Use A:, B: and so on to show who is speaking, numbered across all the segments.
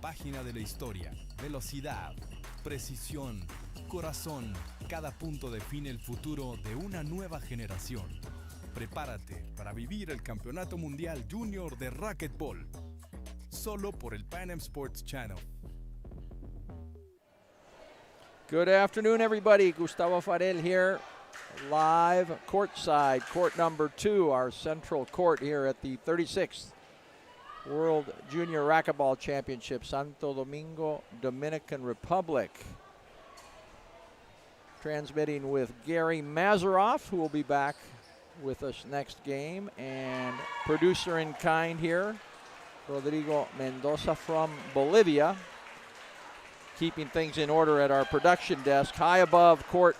A: página de la historia. Velocidad, precisión, corazón. Cada punto define el futuro de una nueva generación. Prepárate para vivir el Campeonato Mundial Junior de Racquetball. Solo por el Pan Am Sports Channel.
B: Good afternoon, everybody. Gustavo Farel here, live courtside, court number 2, our central court here at the 36th World Junior Racquetball Championship, Santo Domingo, Dominican Republic. Transmitting with Gary Mazeroff, who will be back with us next game, and producer in kind here, Rodrigo Mendoza from Bolivia, keeping things in order at our production desk, high above court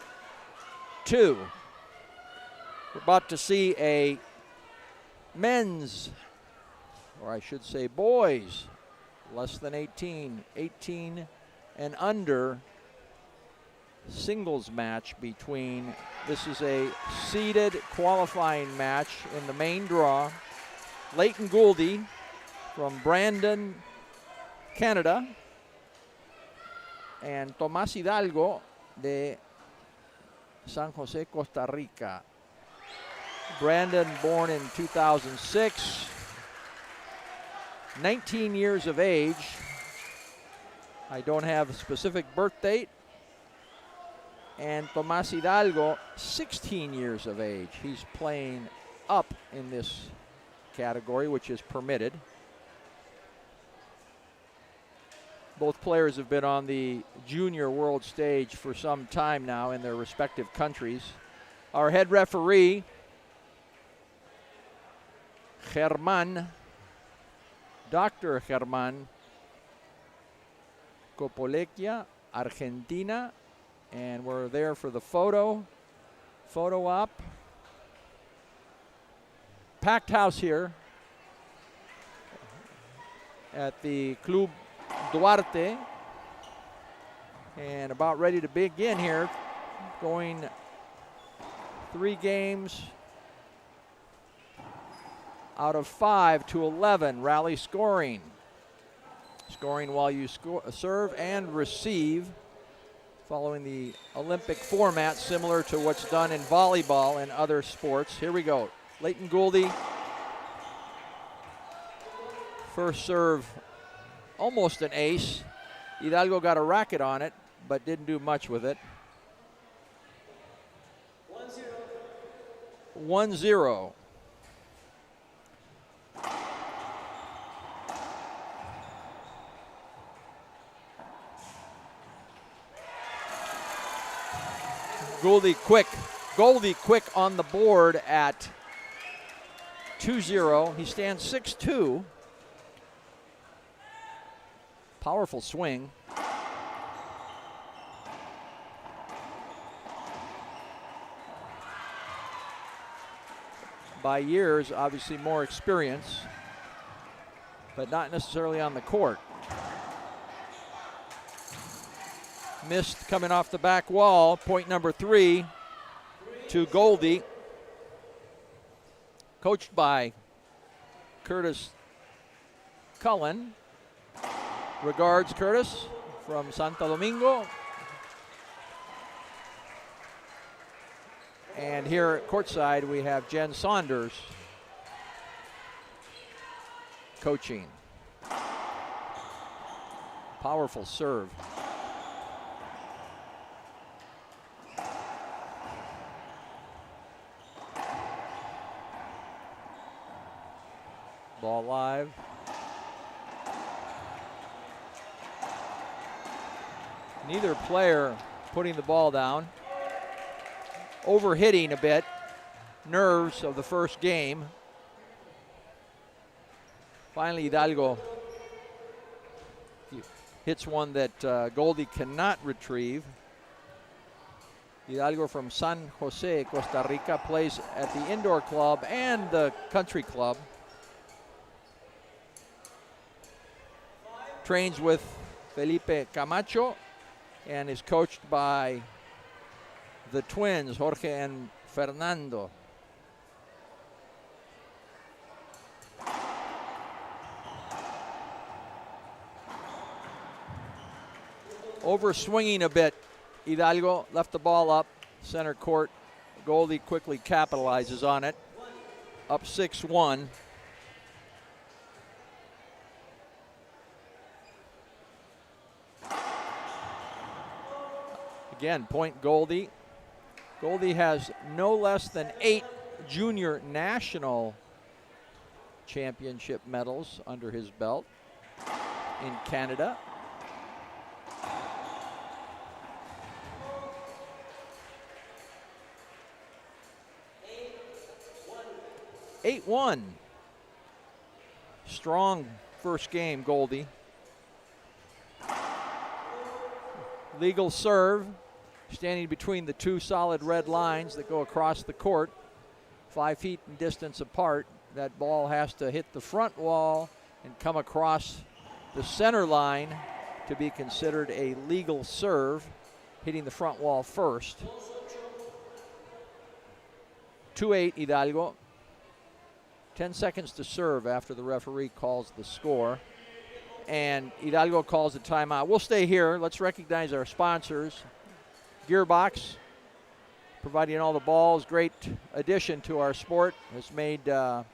B: 2. We're about to see a men's, or I should say boys, less than 18 and under, singles match between, this is a seeded qualifying match in the main draw. Leyton Gouldie from Brandon, Canada, and Tomas Hidalgo de San Jose, Costa Rica. Brandon born in 2006, 19 years of age. I don't have a specific birth date. And Tomas Hidalgo, 16 years of age. He's playing up in this category, which is permitted. Both players have been on the junior world stage for some time now in their respective countries. Our head referee, Dr. Germán Copolecchia, Argentina, and we're there for the photo op. Packed house here at the Club Duarte, and about ready to begin here, going 3 games out of 5 to 11, rally scoring while you serve and receive, following the Olympic format similar to what's done in volleyball and other sports. Here we go. Leyton Gouldie, first serve, almost an ace. Hidalgo got a racket on it, but didn't do much with it. 1-0. Gouldie quick on the board at 2-0. He stands 6'2". Powerful swing. By years, obviously more experience, but not necessarily on the court. Missed coming off the back wall. Point number 3 to Gouldie. Coached by Curtis Cullen. Regards, Curtis, from Santo Domingo. And here at courtside, we have Jen Saunders coaching. Powerful serve. Ball live. Neither player putting the ball down. Overhitting a bit. Nerves of the first game. Finally, Hidalgo hits one that Gouldie cannot retrieve. Hidalgo from San Jose, Costa Rica, plays at the indoor club and the country club. Trains with Felipe Camacho and is coached by the twins, Jorge and Fernando. over swinging a bit. Hidalgo left the ball up center court. Gouldie quickly capitalizes on it. Up 6-1. Again, point Gouldie. Gouldie has no less than 8 junior national championship medals under his belt in Canada. (8-1). Strong first game, Gouldie. Legal serve, standing between the two solid red lines that go across the court, 5 feet in distance apart. That ball has to hit the front wall and come across the center line to be considered a legal serve, hitting the front wall first. 2-8 Hidalgo. 10 seconds to serve after the referee calls the score. And Hidalgo calls a timeout. We'll stay here. Let's recognize our sponsors. Gearbox, providing all the balls. Great addition to our sport. Has made the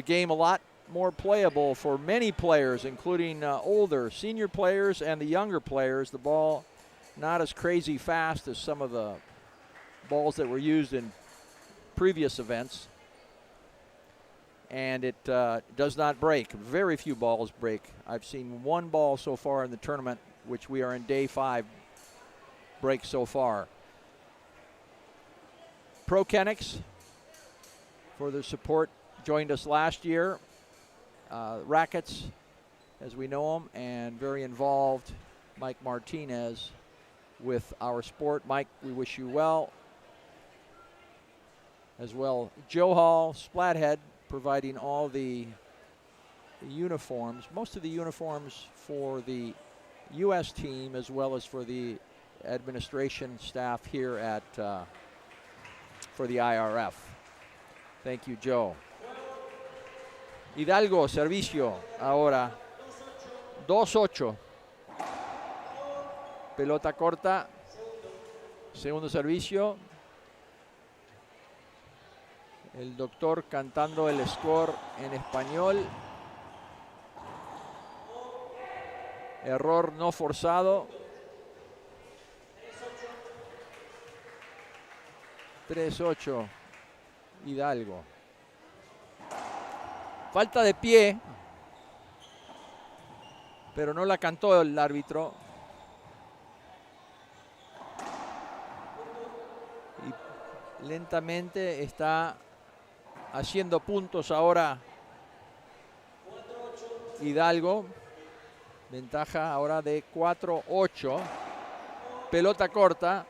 B: game a lot more playable for many players, including older senior players and the younger players. The ball not as crazy fast as some of the balls that were used in previous events. And it does not break. Very few balls break. I've seen one ball so far in the tournament, which we are in day 5, break so far. Pro Kenix, for their support, joined us last year. Rackets, as we know them, and very involved, Mike Martinez, with our sport. Mike, we wish you well. As well, Joe Hall, Splathead, providing all the uniforms, most of the uniforms for the U.S. team, as well as for the administration staff here at for the IRF. Thank you, Joe. Hidalgo, servicio, ahora 2-8. Pelota corta, segundo servicio. El doctor cantando el score en español. Error no forzado. 3-8 Hidalgo. Falta de pie, pero no la cantó el árbitro. Y lentamente está haciendo puntos ahora Hidalgo. Ventaja ahora de 4-8. Pelota corta.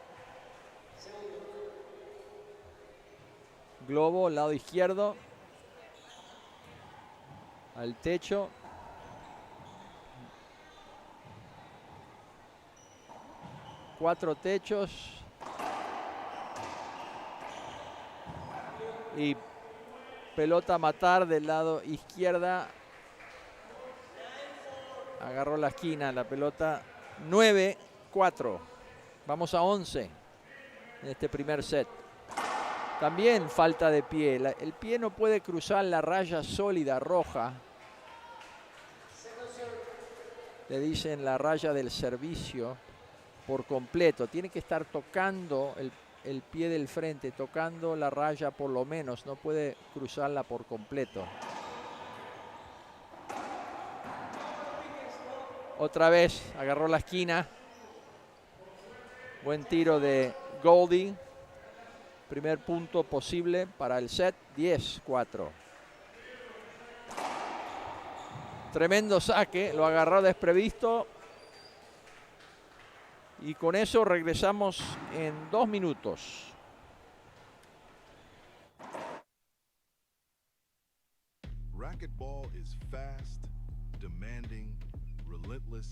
B: Globo, lado izquierdo. Al techo. Cuatro techos. Y pelota a matar del lado izquierda. Agarró la esquina la pelota. 9-4. Vamos a 11 en este primer set. También falta de pie. El pie no puede cruzar la raya sólida roja. Le dicen la raya del servicio por completo. Tiene que estar tocando el pie del frente, tocando la raya por lo menos. No puede cruzarla por completo. Otra vez agarró la esquina. Buen tiro de Gouldie. Primer punto posible para el set. 10-4. Tremendo saque. Lo agarró desprevisto. Y con eso regresamos en 2 minutos.
C: Racquetball is fast, demanding, relentless.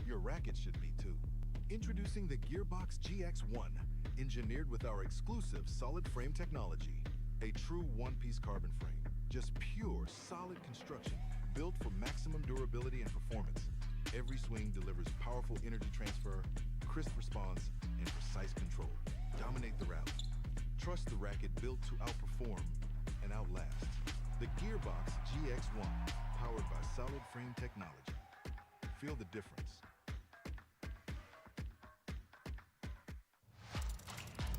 C: Your racket should be too. Introducing the Gearbox GX1, engineered with our exclusive solid frame technology. A true one-piece carbon frame. Just pure, solid construction, built for maximum durability and performance. Every swing delivers powerful energy transfer, crisp response, and precise control. Dominate the rally. Trust the racket built to outperform and outlast. The Gearbox GX1, powered by solid frame technology. Feel the difference.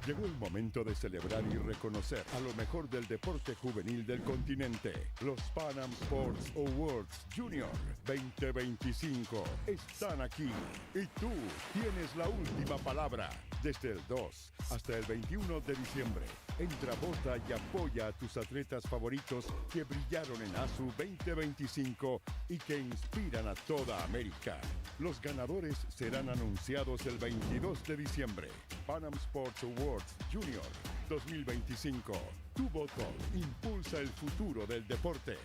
D: Llegó el momento de celebrar y reconocer a lo mejor del deporte juvenil del continente. Los Pan Am Sports Awards Junior 2025 están aquí y tú tienes la última palabra. Desde el 2 hasta el 21 de diciembre, entra, vota y apoya a tus atletas favoritos que brillaron en ASU 2025 y que inspiran a toda América. Los ganadores serán anunciados el 22 de diciembre. Pan Am Sports Awards Junior 2025. Tu voto impulsa el futuro del deporte.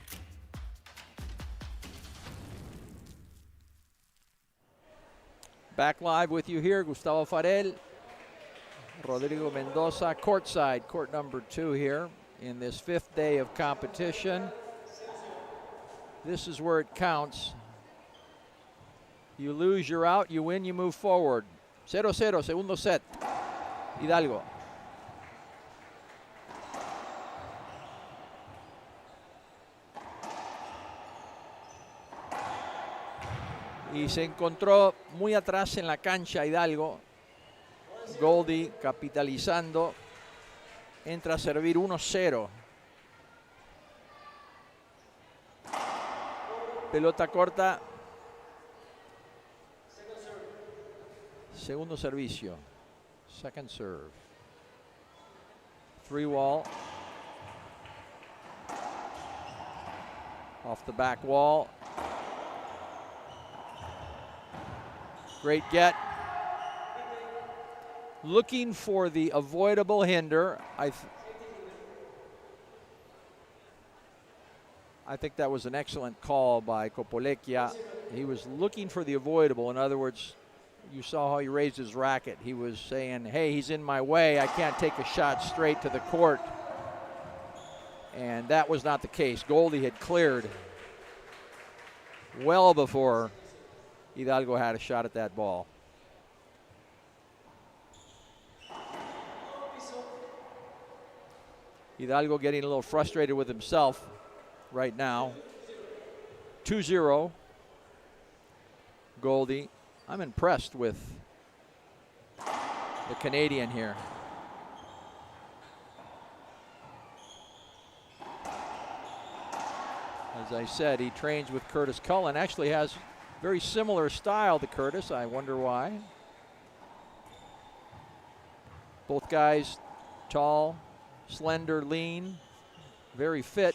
B: Back live with you here, Gustavo Farel, Rodrigo Mendoza, courtside, court number 2 here in this 5th day of competition. This is where it counts. You lose, you're out. You win, you move forward. 0-0, segundo set. Hidalgo. Y se encontró muy atrás en la cancha Hidalgo. Gouldie capitalizando. Entra a servir 1-0. Pelota corta. Segundo servicio. Second serve. 3-wall. Off the back wall. Great get. Looking for the avoidable hinder. I think that was an excellent call by Copolecchia. He was looking for the avoidable. In other words, you saw how he raised his racket. He was saying, hey, he's in my way. I can't take a shot straight to the court. And that was not the case. Gouldie had cleared well before Hidalgo had a shot at that ball. Hidalgo getting a little frustrated with himself right now. 2-0. Gouldie. I'm impressed with the Canadian here. As I said, he trains with Curtis Cullen. Actually has very similar style to Curtis. I wonder why. Both guys tall, slender, lean, very fit.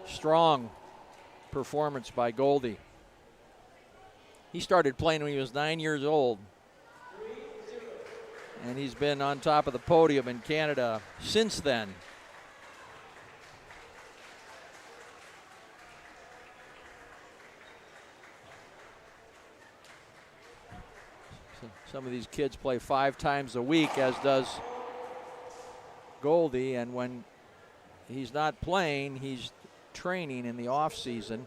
B: Strong performance by Gouldie. He started playing when he was 9 years old. And he's been on top of the podium in Canada since then. Some of these kids play 5 times a week, as does Gouldie, and when he's not playing, he's training in the off season.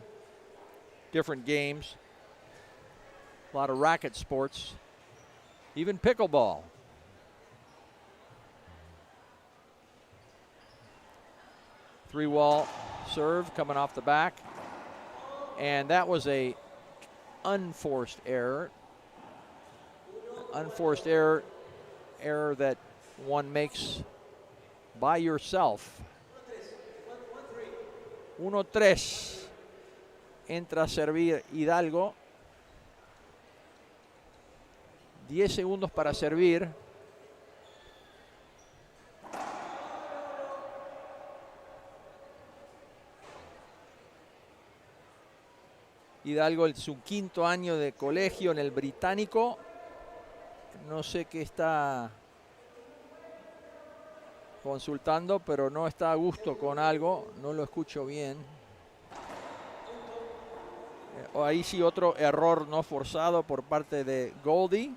B: Different games, a lot of racket sports, even pickleball. Three-wall serve coming off the back, and that was a unforced error. Unforced error that one makes by yourself. 1-3. Entra a servir Hidalgo. 10 segundos para servir. Hidalgo en su 5º año de colegio en el Británico. No sé qué está consultando, pero no está a gusto con algo. No lo escucho bien. Ahí sí otro error no forzado por parte de Gouldie.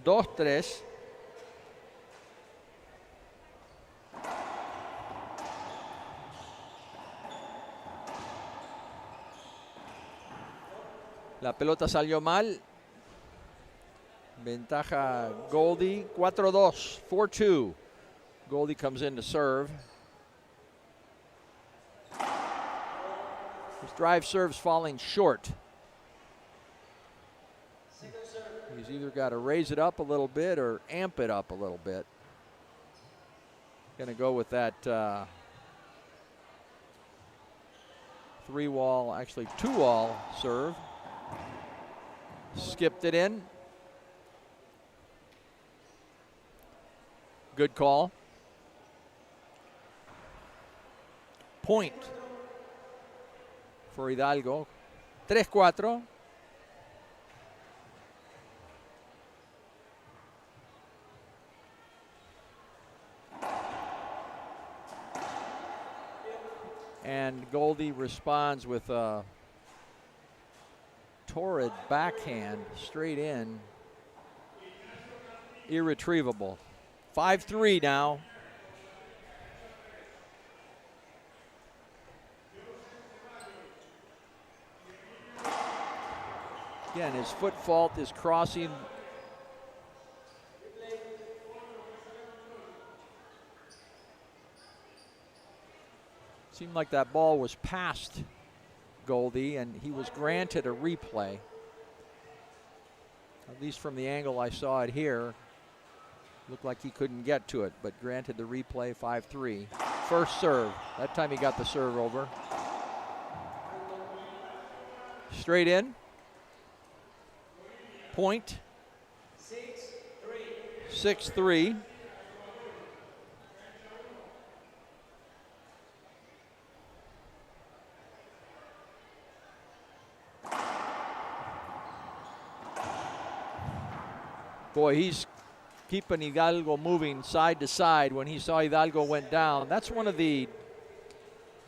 B: 2-3. La pelota salió mal. Ventaja Gouldie, 4-2, 4-2. Gouldie comes in to serve. His drive serve's falling short. He's either got to raise it up a little bit or amp it up a little bit. Going to go with that 3-wall, actually 2-wall serve. Skipped it in. Good call. Point for Hidalgo. 3-4. And Gouldie responds with a torrid backhand straight in. Irretrievable. 5-3 now. Again, his foot fault is crossing. Seemed like that ball was past Gouldie, and he was granted a replay. At least from the angle I saw it here. Looked like he couldn't get to it, but granted the replay. 5-3. First serve. That time he got the serve over. Straight in. Point. 6-3. Boy, he's keeping Hidalgo moving side to side. When he saw Hidalgo went down, that's one of the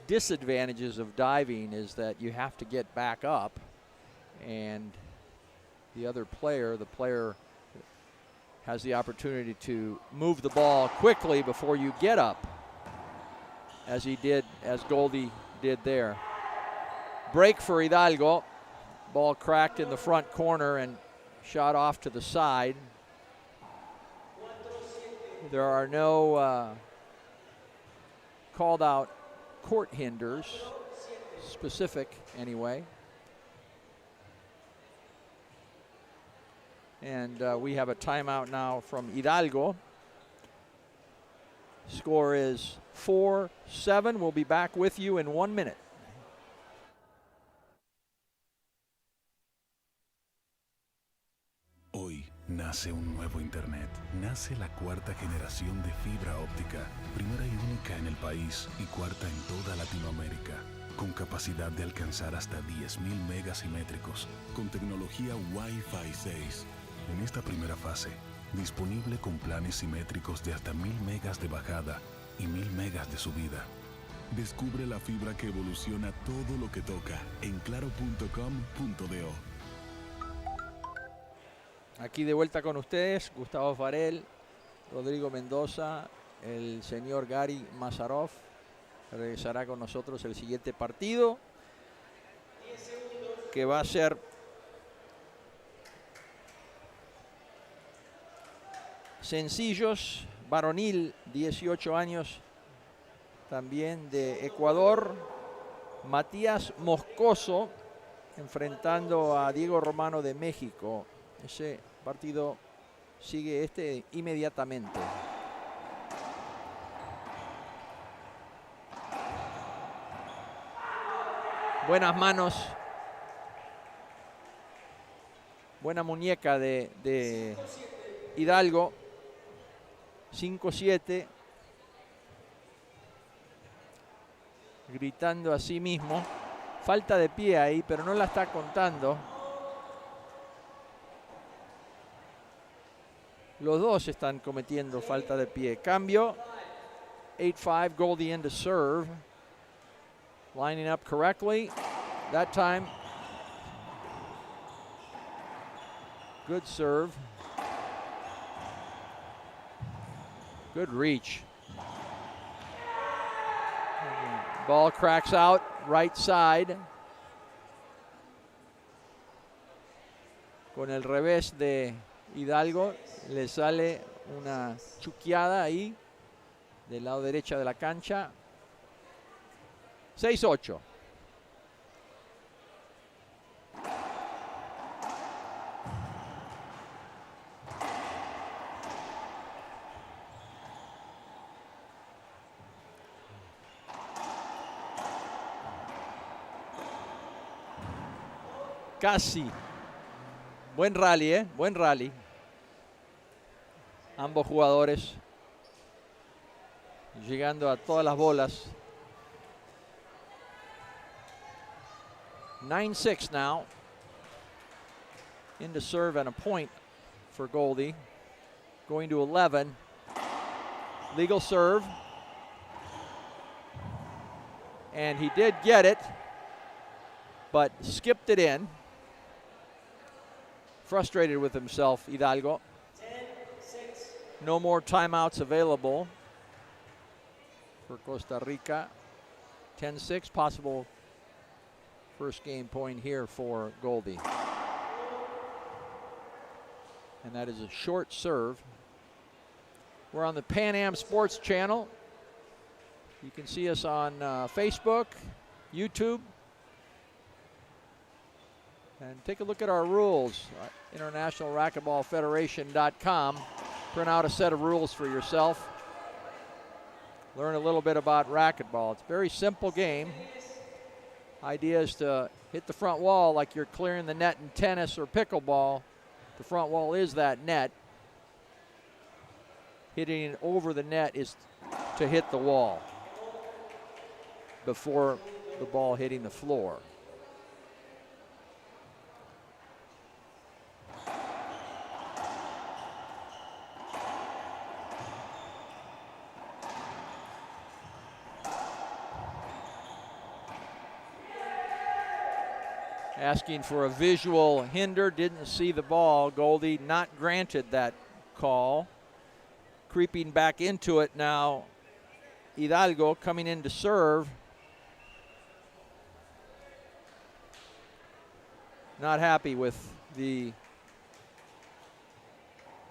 B: disadvantages of diving, is that you have to get back up, and the other player, has the opportunity to move the ball quickly before you get up, as Gouldie did there. Break for Hidalgo. Ball cracked in the front corner and shot off to the side. There are no called out court hinders, specific anyway. And we have a timeout now from Hidalgo. Score is 4-7. We'll be back with you in 1 minute.
E: Hoy nace un nuevo Internet. Nace la cuarta generación de fibra óptica, primera y única en el país y cuarta en toda Latinoamérica, con capacidad de alcanzar hasta 10.000 megas simétricos, con tecnología Wi-Fi 6. En esta primera fase, disponible con planes simétricos de hasta 1.000 megas de bajada y 1.000 megas de subida. Descubre la fibra que evoluciona todo lo que toca en claro.com.do.
B: Aquí de vuelta con ustedes, Gustavo Farel, Rodrigo Mendoza, el señor Gary Mazarov. Regresará con nosotros el siguiente partido, que va a ser sencillos, varonil, 18 años, también de Ecuador, Matías Moscoso, enfrentando a Diego Romano de México. Ese partido sigue inmediatamente. Buenas manos. Buena muñeca de Hidalgo. 5-7. Gritando a sí mismo. Falta de pie ahí, pero no la está contando. Los dos están cometiendo falta de pie. Cambio. 8-5, Gouldie in to serve. Lining up correctly. That time. Good serve. Good reach. Ball cracks out right side. Con el revés de Hidalgo le sale una chuqueada ahí del lado derecha de la cancha. 6-8. Casi. Buen rally, buen rally. Ambos jugadores llegando a todas las bolas. 9-6 now. Into serve and a point for Gouldie. Going to 11. Legal serve. And he did get it, but skipped it in. Frustrated with himself, Hidalgo. 10-6. No more timeouts available for Costa Rica. 10-6, possible first game point here for Gouldie. And that is a short serve. We're on the Pan Am Sports channel. You can see us on Facebook, YouTube. And take a look at our rules, internationalracquetballfederation.com. Print out a set of rules for yourself. Learn a little bit about racquetball. It's a very simple game. Idea is to hit the front wall like you're clearing the net in tennis or pickleball. The front wall is that net. Hitting it over the net is to hit the wall before the ball hitting the floor. Asking for a visual hinder, didn't see the ball. Gouldie not granted that call. Creeping back into it now, Hidalgo coming in to serve. Not happy with the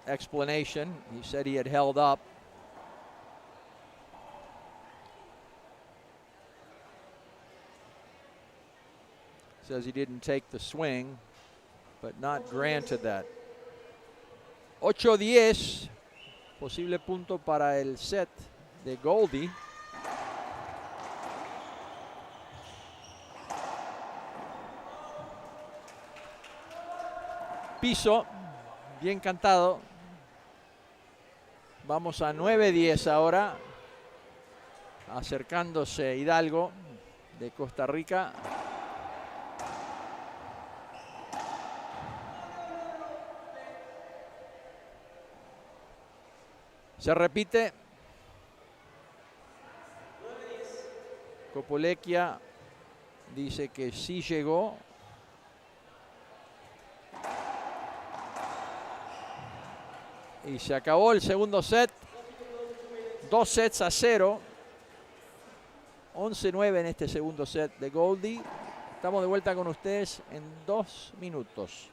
B: explanation. He said he had held up. Says he didn't take the swing, but not granted that. 8-10, posible punto para el set de Gouldie. Piso, bien cantado. Vamos a 9-10 ahora, acercándose Hidalgo de Costa Rica. Se repite. Copolecchia dice que sí llegó. Y se acabó el segundo set. 2-0. 11-9 en este segundo set de Gouldie. Estamos de vuelta con ustedes en 2 minutos.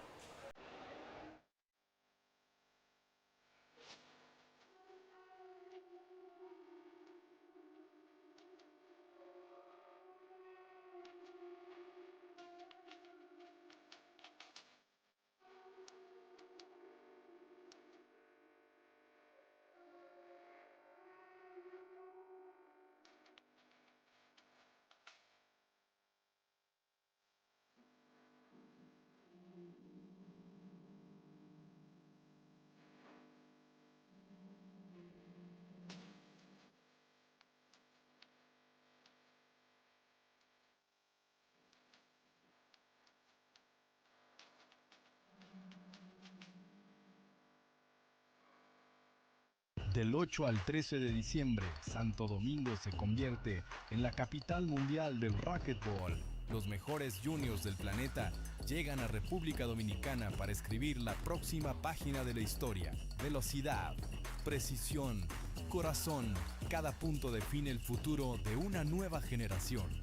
A: Del 8 al 13 de diciembre, Santo Domingo se convierte en la capital mundial del racquetball. Los mejores juniors del planeta llegan a República Dominicana para escribir la próxima página de la historia. Velocidad, precisión, corazón, cada punto define el futuro de una nueva generación.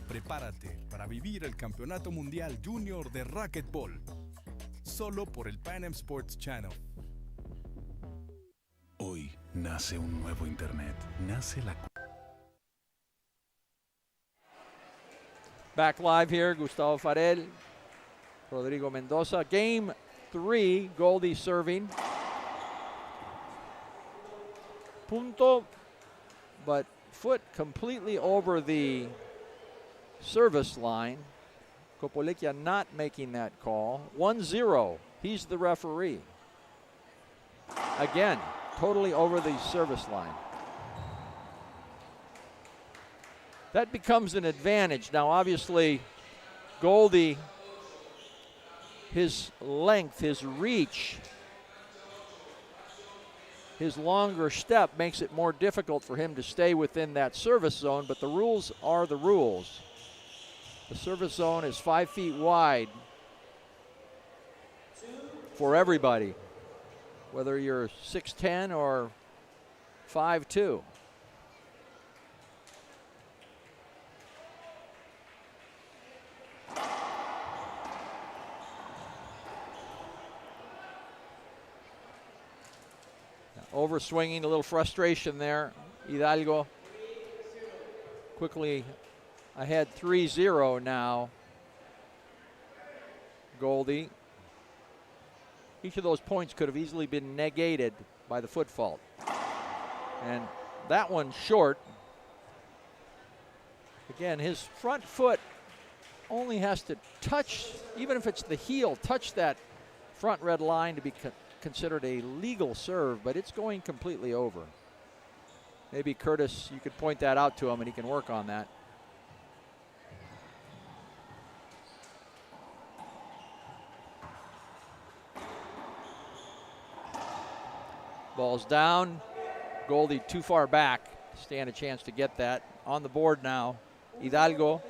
A: Prepárate para vivir el Campeonato Mundial Junior de Racquetball. solo por el Pan Am Sports Channel.
E: Hoy nace un nuevo Internet. Nace la...
B: Back live here, Gustavo Farel, Rodrigo Mendoza. Game 3, Gouldie serving. Punto, but foot completely over the service line. Kopolikia not making that call. 1-0, he's the referee. Again, totally over the service line. That becomes an advantage. Now, obviously, Gouldie, his length, his reach, his longer step makes it more difficult for him to stay within that service zone, but the rules are the rules. The service zone is 5 feet wide for everybody, whether you're 6'10" or 5'2". Overswinging, a little frustration there. Hidalgo quickly ahead 3-0 now. Gouldie. Each of those points could have easily been negated by the foot fault. And that one short. Again, his front foot only has to touch, even if it's the heel, touch that front red line to be considered a legal serve, but it's going completely over. Maybe Curtis, you could point that out to him and he can work on that. Ball's down. Gouldie too far back. Stand a chance to get that. On the board now, Hidalgo.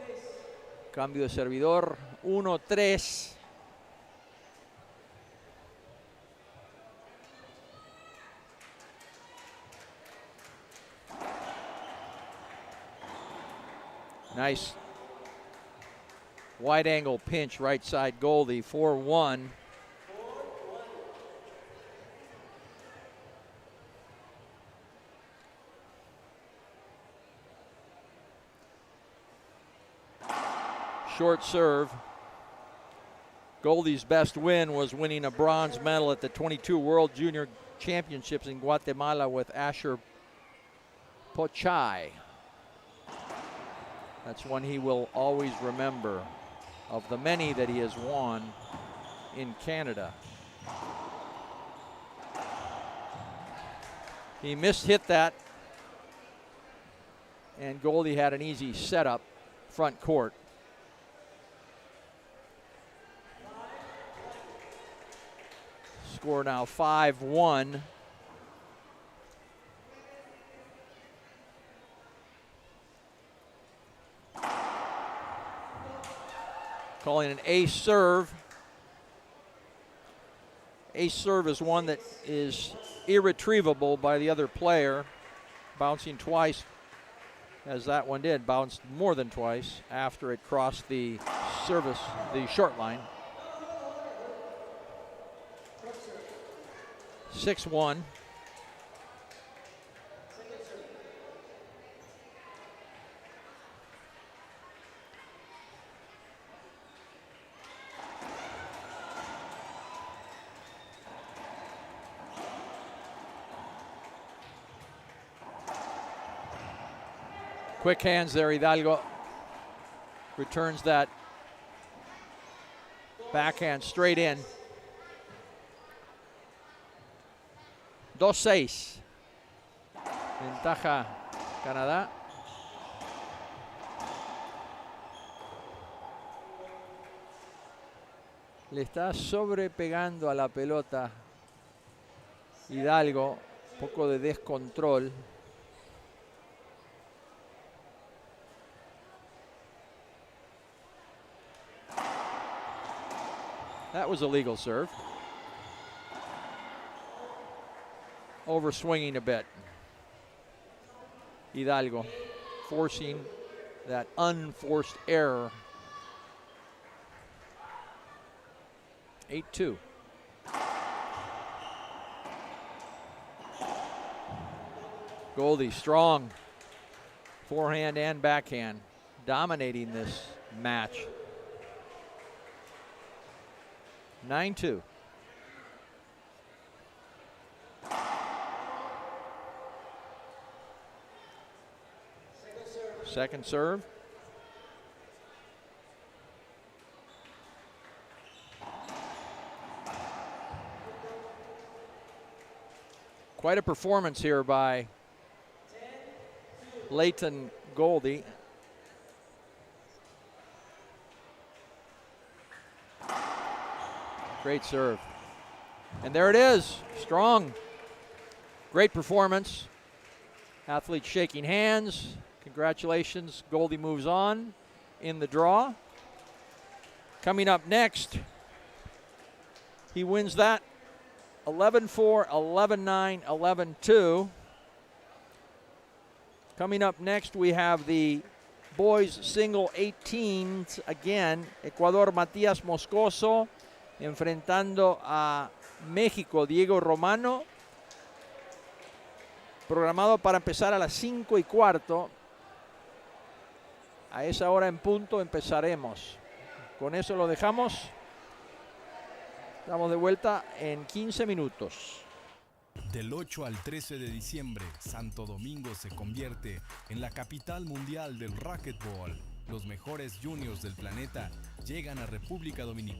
B: Cambio de servidor. 1-3. Nice wide angle pinch right side Gouldie, 4-1. Short serve. Gouldie's best win was winning a bronze medal at the 22 World Junior Championships in Guatemala with Asher Pochai. That's one he will always remember of the many that he has won in Canada. He mishit that, and Gouldie had an easy setup front court. Score now 5-1. Calling an ace serve. Ace serve is one that is irretrievable by the other player. Bouncing twice, as that one did, bounced more than twice after it crossed the service, the short line. 6-1. Quick hands there, Hidalgo returns that backhand straight in. 2-6. Ventaja Canadá. Le está sobrepegando a la pelota Hidalgo, un poco de descontrol. That was a legal serve. Overswinging a bit. Hidalgo forcing that unforced error. 8-2. Gouldie strong. Forehand and backhand. Dominating this match. 9-2. Second serve. Quite a performance here by Leyton Gouldie. Great serve. And there it is, strong. Great performance. Athletes shaking hands. Congratulations, Gouldie moves on in the draw. Coming up next, he wins that 11-4, 11-9, 11-2. Coming up next, we have the boys single 18s again. Ecuador, Matías Moscoso, enfrentando a México, Diego Romano. Programado para empezar a las 5:15. A esa hora en punto empezaremos. Con eso lo dejamos. Estamos de vuelta en 15 minutos.
A: Del 8 al 13 de diciembre, Santo Domingo se convierte en la capital mundial del racquetball. Los mejores juniors del planeta llegan a República Dominicana.